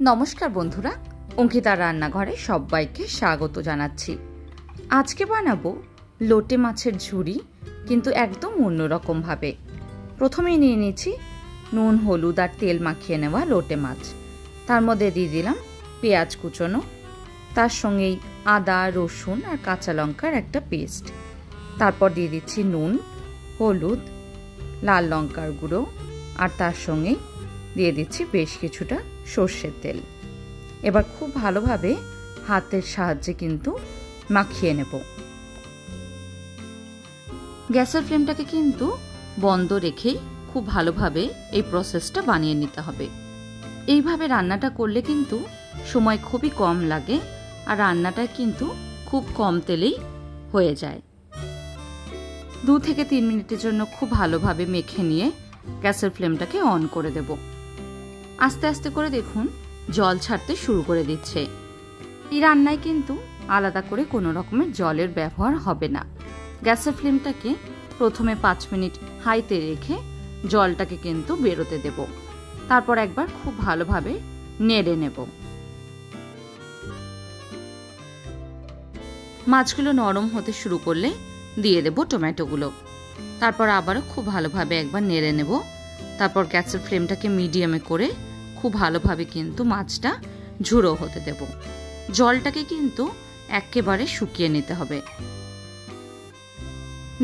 নমস্কার বন্ধুরা, অঙ্কিতার রান্নাঘরে সবাইকে স্বাগত জানাচ্ছি। আজকে বানাবো লোটে মাছের ঝুরি, কিন্তু একদম অন্যরকম ভাবে। প্রথমেই নিয়ে নিয়েছি নুন, হলুদ আর তেল মাখিয়ে নেওয়া লোটে মাছ। তার মধ্যে দিয়ে দিলাম পেঁয়াজ কুচোনো, তার সঙ্গেই আদা, রসুন আর কাঁচা লঙ্কার একটা পেস্ট। তারপর দিয়ে দিচ্ছি নুন, হলুদ, লাল লঙ্কার গুঁড়ো আর তার সঙ্গেই দিয়ে দিচ্ছি বেশ কিছুটা সর্ষের তেল। এবার খুব ভালোভাবে হাতের সাহায্যে কিন্তু মাখিয়ে নেব। গ্যাসের ফ্লেমটাকে কিন্তু বন্ধ রেখেই খুব ভালোভাবে এই প্রসেসটা বানিয়ে নিতে হবে। এইভাবে রান্নাটা করলে কিন্তু সময় খুবই কম লাগে আর রান্নাটা কিন্তু খুব কম তেলেই হয়ে যায়। 2 থেকে 3 মিনিটের জন্য খুব ভালোভাবে মেখে নিয়ে গ্যাসের ফ্লেমটাকে অন করে দেব। আস্তে আস্তে করে দেখুন জল ছাড়তে শুরু করে দিচ্ছে। এই রান্নায় কিন্তু আলাদা করে কোনো রকমের জলের ব্যবহার হবে না। গ্যাসের ফ্লেমটাকে প্রথমে 5 মিনিট হাইতে রেখে জলটাকে কিন্তু বেরোতে দেব। তারপর একবার খুব ভালোভাবে নেড়ে নেব। মাছগুলো নরম হতে শুরু করলে দিয়ে দেব টমেটোগুলো। তারপর আবারও খুব ভালোভাবে একবার নেড়ে নেব। তারপর গ্যাসের ফ্লেমটাকে মিডিয়ামে করে খুব ভালোভাবে কিন্তু মাছটা ঝুড়ো হতে দেব। জলটাকে কিন্তু একেবারে শুকিয়ে নিতে হবে।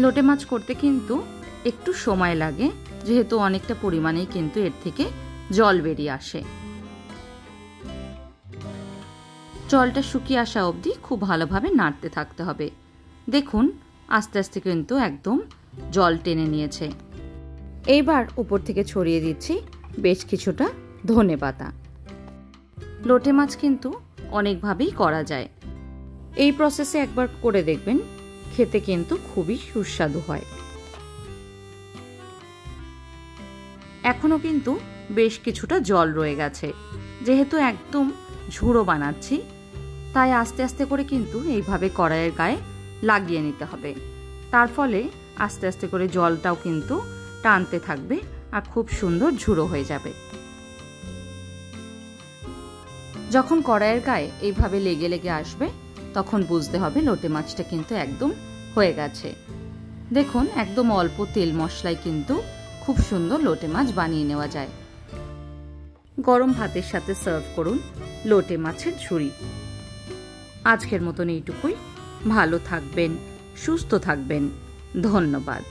লোটে মাছ করতে কিন্তু একটু সময় লাগে, যেহেতু অনেকটা পরিমাণেই কিন্তু এর থেকে জল বেরিয়ে আসে। জলটা শুকিয়ে আসা অবধি খুব ভালোভাবে নাড়তে থাকতে হবে। দেখুন আস্তে আস্তে কিন্তু একদম জল টেনে নিয়েছে। এইবার উপর থেকে ছড়িয়ে দিচ্ছি বেশ কিছুটা ধনেপাতা। লোটে মাছ কিন্তু অনেকভাবেই করা যায়। এই প্রসেসে একবার করে দেখবেন, খেতে কিন্তু খুবই সুস্বাদু হয়। এখনো কিন্তু বেশ কিছুটা জল রয়ে গেছে। যেহেতু একদম ঝুড়ো বানাচ্ছি, তাই আস্তে আস্তে করে কিন্তু এইভাবে কড়াইয়ের গায়ে লাগিয়ে নিতে হবে। তার ফলে আস্তে আস্তে করে জলটাও কিন্তু টানতে থাকবে আর খুব সুন্দর ঝুড়ো হয়ে যাবে। যখন কড়াইয়ের গায়ে এইভাবে লেগে লেগে আসবে, তখন বুঝতে হবে লোটে মাছটা কিন্তু একদম হয়ে গেছে। দেখুন একদম অল্প তেল মশলায় কিন্তু খুব সুন্দর লোটে মাছ বানিয়ে নেওয়া যায়। গরম ভাতের সাথে সার্ভ করুন লোটে মাছের ঝুরি। আজকের মতন এইটুকুই। ভালো থাকবেন, সুস্থ থাকবেন। ধন্যবাদ।